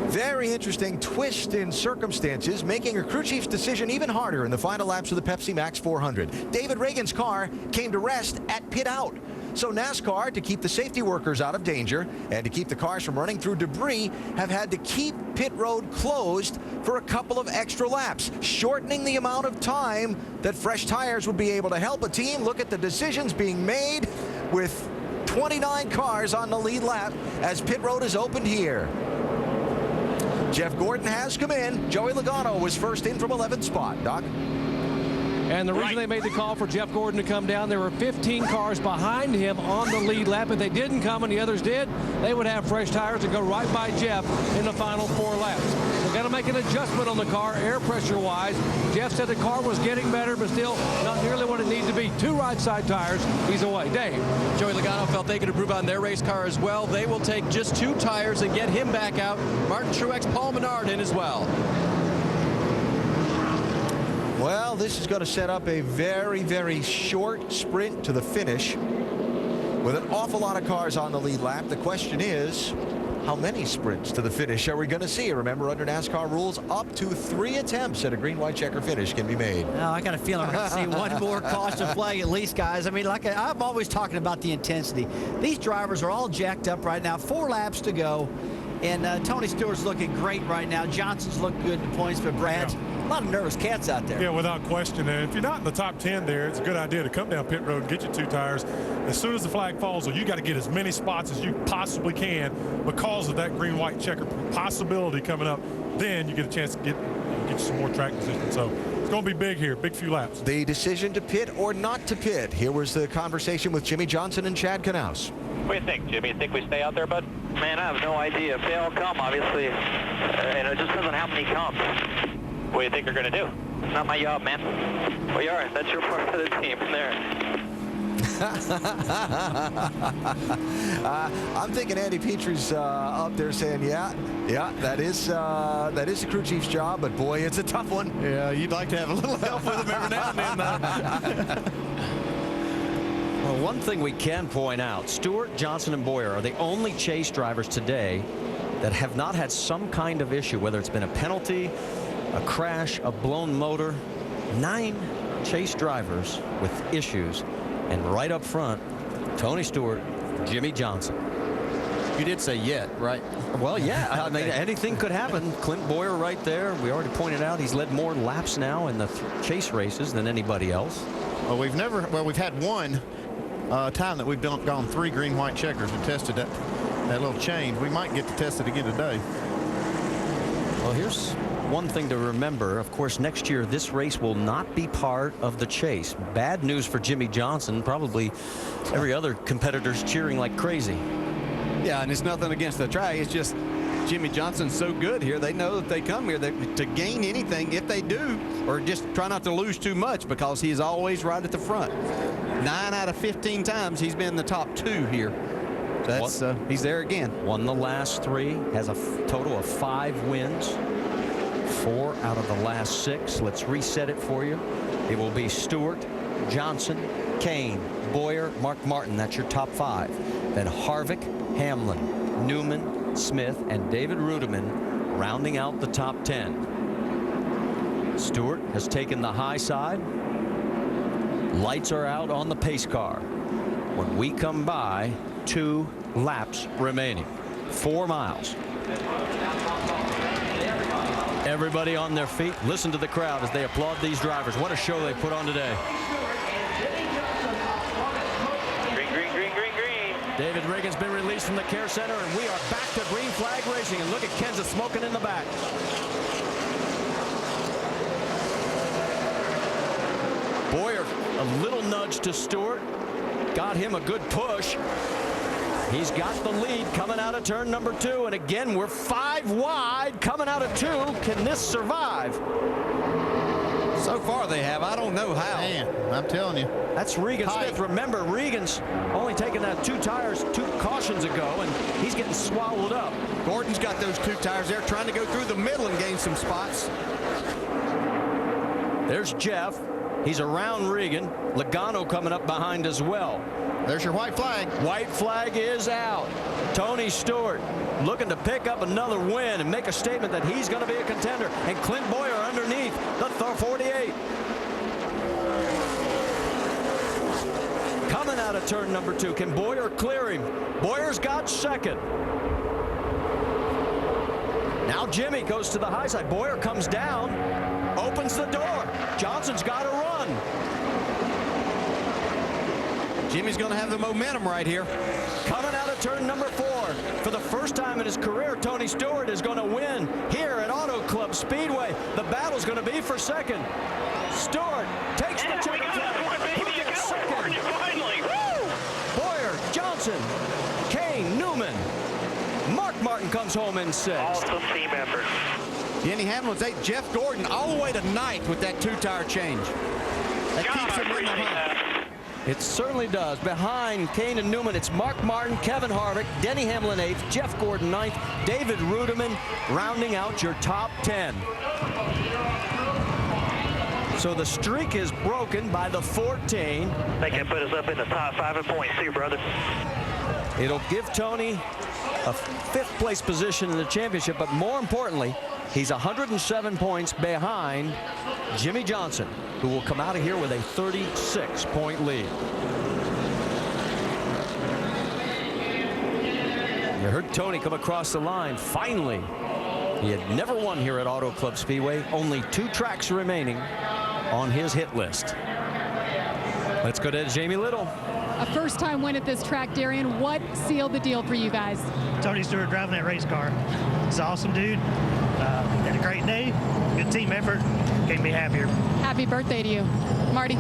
Very interesting twist in circumstances, making a crew chief's decision even harder in the final laps of the Pepsi Max 400. David Reagan's car came to rest at pit out. So NASCAR, to keep the safety workers out of danger and to keep the cars from running through debris, have had to keep pit road closed for a couple of extra laps, shortening the amount of time that fresh tires would be able to help a team. Look at the decisions being made with 29 cars on the lead lap as pit road is opened here. Jeff Gordon has come in. Joey Logano was first in from 11th spot. Doc? And the reason they made the call for Jeff Gordon to come down, there were 15 cars behind him on the lead lap. If they didn't come and the others did, they would have fresh tires and go right by Jeff in the final 4 laps. They've got to make an adjustment on the car, air pressure-wise. Jeff said the car was getting better, but still not nearly what it needs to be. 2 right-side tires. He's away. Dave. Joey Logano felt they could improve on their race car as well. They will take just 2 tires and get him back out. Martin Truex, Paul Menard in as well. Well, this is going to set up a very, very short sprint to the finish with an awful lot of cars on the lead lap. The question is, how many sprints to the finish are we going to see? Remember, under NASCAR rules, up to 3 attempts at a green, white checker finish can be made. Now, I got a feeling we're going to see one more caution flag at least, guys. I mean, like I'm always talking about the intensity. These drivers are all jacked up right now. 4 laps to go. And Tony Stewart's looking great right now. Johnson's looked good in points, but Brad's a lot of nervous cats out there. Yeah, without question. And if you're not in the top 10 there, it's a good idea to come down pit road and get your 2 tires. As soon as the flag falls, you got to get as many spots as you possibly can because of that green, white checker possibility coming up. Then you get a chance to get you some more track position. So it's going to be big here, big few laps. The decision to pit or not to pit. Here was the conversation with Jimmy Johnson and Chad Knaus. What do you think, Jimmy? You think we stay out there, bud? Man, I have no idea. If they all come, obviously, and it just depends on how many come. What do you think they're going to do? It's not my job, man. Well, you are. That's your part of the team there. I'm thinking Andy Petrie's up there saying, yeah, that is the crew chief's job, but boy, it's a tough one. Yeah, you'd like to have a little help with him every now and then. Well, one thing we can point out, Stewart, Johnson, and Boyer are the only chase drivers today that have not had some kind of issue, whether it's been a penalty, a crash, a blown motor. 9 chase drivers with issues. And right up front, Tony Stewart, Jimmy Johnson. You did say yet, right? Well, yeah. I mean, anything could happen. Clint Boyer right there. We already pointed out he's led more laps now in the chase races than anybody else. Well, we've had one time that we've gone 3 green, white checkers and tested that little change. We might get to test it again today. Well, here's one thing to remember. Of course, next year, this race will not be part of the chase. Bad news for Jimmy Johnson. Probably every other competitor's cheering like crazy. Yeah, and it's nothing against the track. It's just Jimmy Johnson's so good here. They know that they come here to gain anything if they do, or just try not to lose too much, because he's always right at the front. 9 out of 15 times he's been in the top 2 here. That's he's there again. Won the last 3, has a total of 5 wins. 4 out of the last 6. Let's reset it for you. It will be Stewart, Johnson, Kane, Boyer, Mark Martin. That's your top 5. Then Harvick, Hamlin, Newman, Smith, and David Rudiman rounding out the top 10. Stewart has taken the high side. Lights are out on the pace car. When we come by, 2 laps remaining. 4 miles. Everybody on their feet. Listen to the crowd as they applaud these drivers. What a show they put on today. Green, green, green, green, green. David Reagan's been released from the care center, and we are back to green flag racing. And look at Kenseth smoking in the back. Boyer, a little nudge to Stewart. Got him a good push. He's got the lead coming out of turn number 2. And again, we're 5 wide coming out of 2. Can this survive? So far they have. I don't know how. Man, I'm telling you. That's Regan Smith. Remember, Regan's only taken that 2 tires 2 cautions ago, and he's getting swallowed up. Gordon's got those 2 tires there, trying to go through the middle and gain some spots. There's Jeff. He's around Regan. Logano coming up behind as well. There's your white flag. White flag is out. Tony Stewart looking to pick up another win and make a statement that he's going to be a contender. And Clint Boyer underneath the 48. Coming out of turn number 2. Can Boyer clear him? Boyer's got second. Now Jimmy goes to the high side. Boyer comes down, opens the door. Johnson's got to run. Jimmy's going to have the momentum right here. Coming out of turn number 4. For the first time in his career, Tony Stewart is going to win here at Auto Club Speedway. The battle's going to be for second. Stewart takes the checker flag. Who gets second? Finally. Woo! Boyer, Johnson, Kane, Newman. Mark Martin comes home in 6th. Awesome team effort. Denny Hamlin's 8th. Jeff Gordon all the way to 9th with that 2-tire change. That keeps him in the hunt. It certainly does. Behind Kane and Newman, it's Mark Martin, Kevin Harvick, Denny Hamlin 8th, Jeff Gordon 9th, David Ruderman rounding out your top 10. So the streak is broken by the 14. I think that put us up in the top 5 in points too, brother. It'll give Tony a 5th place position in the championship, but more importantly, he's 107 points behind Jimmy Johnson, who will come out of here with a 36-point lead. You heard Tony come across the line. Finally, he had never won here at Auto Club Speedway. Only 2 tracks remaining on his hit list. Let's go to Jamie Little. A first-time win at this track, Darian. What sealed the deal for you guys? Tony Stewart driving that race car. He's an awesome dude. Had a great day. Good team effort. Can't be happier. Happy birthday to you. Marty.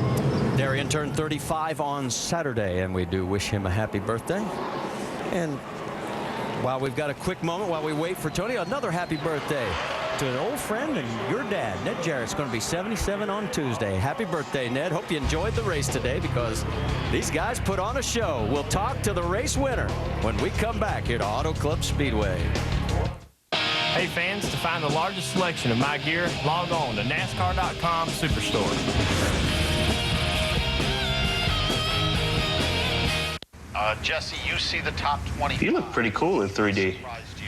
Darian turned 35 on Saturday, and we do wish him a happy birthday. And while we've got a quick moment while we wait for Tony, another happy birthday to an old friend and your dad. Ned Jarrett's going to be 77 on Tuesday. Happy birthday, Ned. Hope you enjoyed the race today because these guys put on a show. We'll talk to the race winner when we come back here to Auto Club Speedway. Hey fans, to find the largest selection of my gear, log on to NASCAR.com Superstore. Jesse, you see the top 20. You look pretty cool in 3D,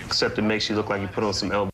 except it makes you look like you put on some elbow.